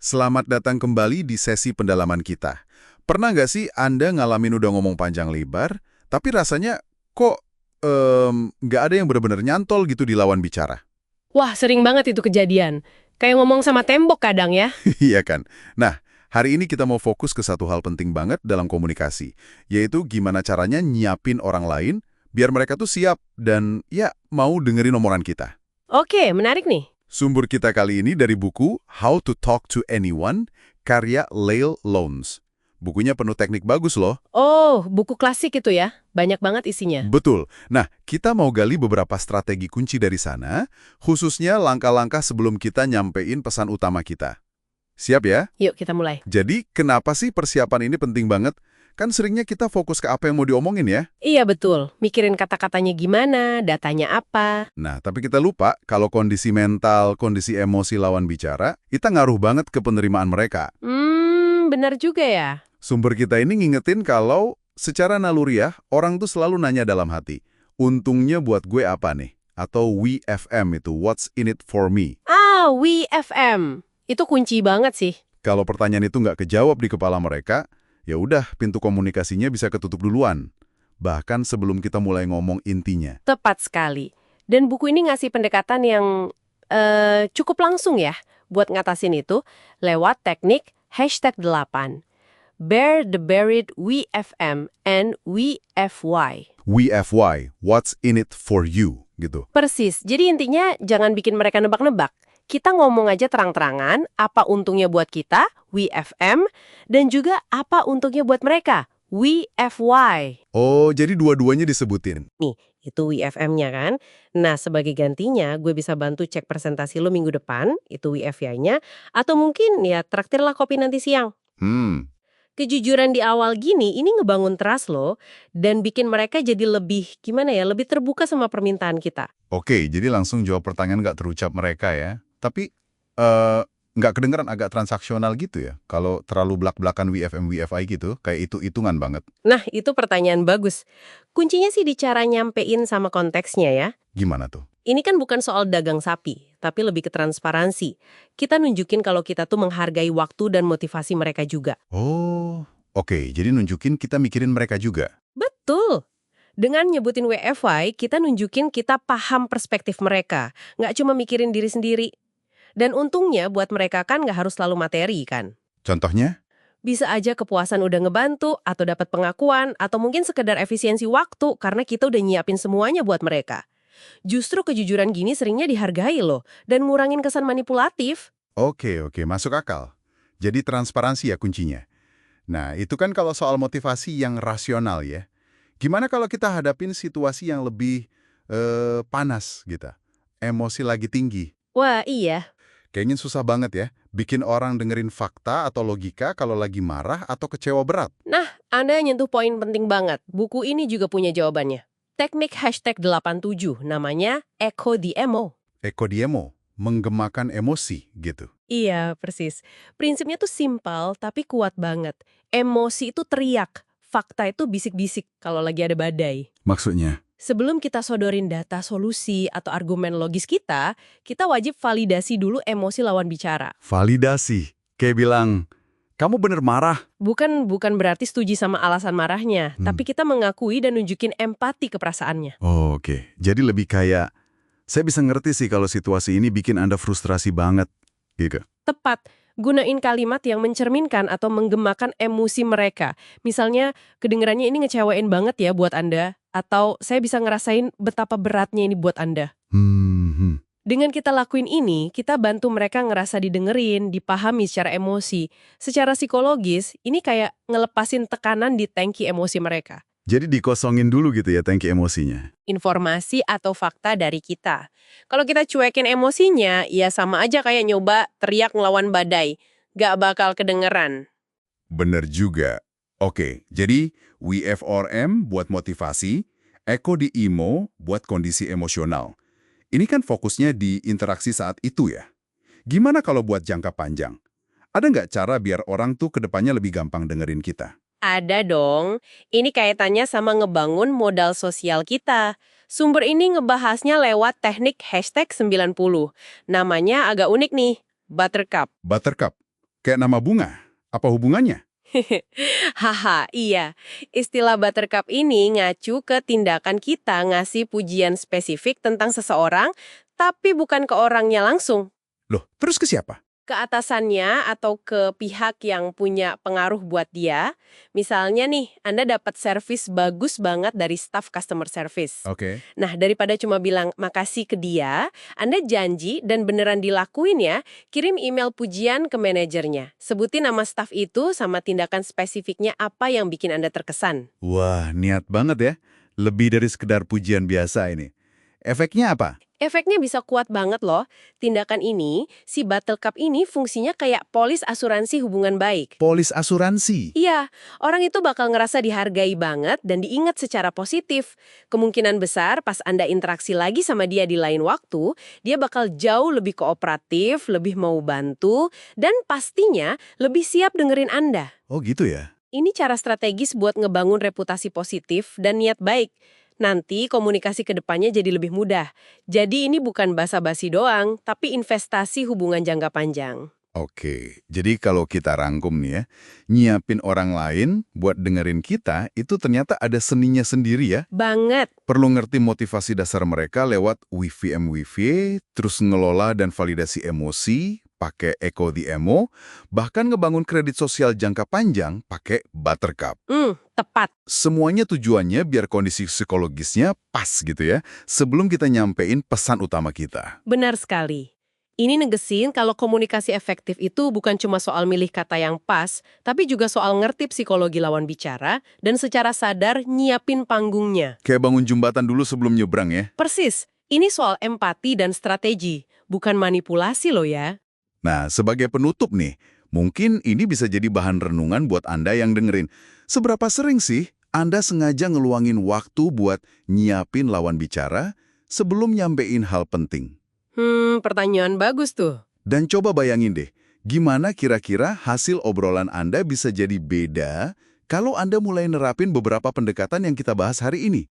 Selamat datang kembali di sesi pendalaman kita. Pernah nggak sih Anda ngalamin udah ngomong panjang lebar, tapi rasanya kok nggak ada yang benar-benar nyantol gitu di lawan bicara? Wah, sering banget itu kejadian. Kayak ngomong sama tembok kadang ya. Iya kan? Nah, hari ini kita mau fokus ke satu hal penting banget dalam komunikasi, yaitu gimana caranya nyiapin orang lain biar mereka tuh siap dan ya mau dengerin omongan kita. Oke, menarik nih. Sumber kita kali ini dari buku How to Talk to Anyone, karya Lael Lowndes. Bukunya penuh teknik bagus loh. Oh, buku klasik itu ya. Banyak banget isinya. Betul. Nah, kita mau gali beberapa strategi kunci dari sana, khususnya langkah-langkah sebelum kita nyampein pesan utama kita. Siap ya? Yuk, kita mulai. Jadi, kenapa sih persiapan ini penting banget? Kan seringnya kita fokus ke apa yang mau diomongin ya. Iya, betul. Mikirin kata-katanya gimana, datanya apa. Nah, tapi kita lupa kalau kondisi mental, kondisi emosi lawan bicara, itu ngaruh banget ke penerimaan mereka. Benar juga ya. Sumber kita ini ngingetin kalau secara naluriah, orang tuh selalu nanya dalam hati, untungnya buat gue apa nih? Atau WFM itu, what's in it for me? WFM. Itu kunci banget sih. Kalau pertanyaan itu nggak kejawab di kepala mereka, ya udah pintu komunikasinya bisa ketutup duluan. Bahkan sebelum kita mulai ngomong intinya. Tepat sekali. Dan buku ini ngasih pendekatan yang cukup langsung ya buat ngatasin itu lewat teknik #8. Bear the Buried WFM and WFY. WFY, what's in it for you, gitu. Persis. Jadi intinya jangan bikin mereka nebak-nebak. Kita ngomong aja terang-terangan apa untungnya buat kita, WFM, dan juga apa untungnya buat mereka, WFY. Oh, jadi dua-duanya disebutin. Nih, itu WFM-nya kan. Nah, sebagai gantinya gue bisa bantu cek presentasi lo minggu depan, itu WFY-nya, atau mungkin ya traktirlah kopi nanti siang. Kejujuran di awal gini, ini ngebangun trust lo, dan bikin mereka jadi lebih, gimana ya, lebih terbuka sama permintaan kita. Oke, jadi langsung jawab pertanyaan nggak terucap mereka ya. Tapi nggak kedengeran agak transaksional gitu ya? Kalau terlalu belak-belakan WFM, WFI gitu, kayak hitung-hitungan banget. Nah, itu pertanyaan bagus. Kuncinya sih di cara nyampein sama konteksnya ya. Gimana tuh? Ini kan bukan soal dagang sapi, tapi lebih ke transparansi. Kita nunjukin kalau kita tuh menghargai waktu dan motivasi mereka juga. Oh, oke. Jadi nunjukin kita mikirin mereka juga. Betul! Dengan nyebutin WFY, kita nunjukin kita paham perspektif mereka. Nggak cuma mikirin diri sendiri. Dan untungnya buat mereka kan nggak harus selalu materi kan. Contohnya? Bisa aja kepuasan udah ngebantu, atau dapat pengakuan, atau mungkin sekedar efisiensi waktu karena kita udah nyiapin semuanya buat mereka. Justru kejujuran gini seringnya dihargai loh, dan ngurangin kesan manipulatif. Oke, masuk akal. Jadi transparansi ya kuncinya. Nah, itu kan kalau soal motivasi yang rasional ya. Gimana kalau kita hadapin situasi yang lebih panas gitu? Emosi lagi tinggi. Wah, iya. Kayaknya susah banget ya, bikin orang dengerin fakta atau logika kalau lagi marah atau kecewa berat. Nah, Anda nyentuh poin penting banget. Buku ini juga punya jawabannya. Teknik #87, namanya Echo the Emo. Ekodiemo, menggemakan emosi gitu. Iya, persis. Prinsipnya tuh simpel, tapi kuat banget. Emosi itu teriak, fakta itu bisik-bisik kalau lagi ada badai. Maksudnya? Sebelum kita sodorin data solusi atau argumen logis kita wajib validasi dulu emosi lawan bicara. Validasi. Kayak bilang, kamu bener marah. Bukan berarti setuju sama alasan marahnya, tapi kita mengakui dan nunjukin empati ke perasaannya. Oh, oke. Jadi lebih kayak, saya bisa ngerti sih kalau situasi ini bikin Anda frustrasi banget. Gitu. Tepat, gunain kalimat yang mencerminkan atau menggemakan emosi mereka. Misalnya, kedengarannya ini ngecewain banget ya buat Anda, atau saya bisa ngerasain betapa beratnya ini buat Anda. Dengan kita lakuin ini, kita bantu mereka ngerasa didengerin, dipahami secara emosi. Secara psikologis, ini kayak ngelepasin tekanan di tangki emosi mereka. Jadi dikosongin dulu gitu ya tangki emosinya. Informasi atau fakta dari kita. Kalau kita cuekin emosinya, ya sama aja kayak nyoba teriak ngelawan badai. Gak bakal kedengeran. Bener juga. Oke, jadi WFRM buat motivasi, Echo di emo buat kondisi emosional. Ini kan fokusnya di interaksi saat itu ya. Gimana kalau buat jangka panjang? Ada nggak cara biar orang tuh kedepannya lebih gampang dengerin kita? Ada dong. Ini kaitannya sama ngebangun modal sosial kita. Sumber ini ngebahasnya lewat teknik #90. Namanya agak unik nih, Buttercup. Buttercup. Kayak nama bunga. Apa hubungannya? Haha, iya. Istilah buttercup ini ngacu ke tindakan kita ngasih pujian spesifik tentang seseorang, tapi bukan ke orangnya langsung. Loh, terus ke siapa? Ke atasannya atau ke pihak yang punya pengaruh buat dia. Misalnya nih, Anda dapat servis bagus banget dari staf customer service. Oke. Nah, daripada cuma bilang makasih ke dia, Anda janji dan beneran dilakuin ya, kirim email pujian ke manajernya. Sebutin nama staf itu sama tindakan spesifiknya apa yang bikin Anda terkesan. Wah, niat banget ya. Lebih dari sekedar pujian biasa ini. Efeknya apa? Efeknya bisa kuat banget loh. Tindakan ini, si buttercup ini fungsinya kayak polis asuransi hubungan baik. Polis asuransi. Iya, orang itu bakal ngerasa dihargai banget dan diingat secara positif. Kemungkinan besar pas Anda interaksi lagi sama dia di lain waktu, dia bakal jauh lebih kooperatif, lebih mau bantu, dan pastinya lebih siap dengerin Anda. Oh gitu ya? Ini cara strategis buat ngebangun reputasi positif dan niat baik. Nanti komunikasi ke depannya jadi lebih mudah. Jadi ini bukan basa-basi doang, tapi investasi hubungan jangka panjang. Oke, jadi kalau kita rangkum nih ya, nyiapin orang lain buat dengerin kita, itu ternyata ada seninya sendiri ya. Banget. Perlu ngerti motivasi dasar mereka lewat WVM, terus ngelola dan validasi emosi, pakai Echo the Emo, bahkan ngebangun kredit sosial jangka panjang pakai Buttercup. Tepat. Semuanya tujuannya biar kondisi psikologisnya pas gitu ya, sebelum kita nyampein pesan utama kita. Benar sekali. Ini negesin kalau komunikasi efektif itu bukan cuma soal milih kata yang pas, tapi juga soal ngerti psikologi lawan bicara dan secara sadar nyiapin panggungnya. Kayak bangun jembatan dulu sebelum nyebrang ya. Persis, ini soal empati dan strategi, bukan manipulasi loh ya. Nah, sebagai penutup nih, mungkin ini bisa jadi bahan renungan buat Anda yang dengerin. Seberapa sering sih Anda sengaja ngeluangin waktu buat nyiapin lawan bicara sebelum nyampein hal penting? Pertanyaan bagus tuh. Dan coba bayangin deh, gimana kira-kira hasil obrolan Anda bisa jadi beda kalau Anda mulai nerapin beberapa pendekatan yang kita bahas hari ini?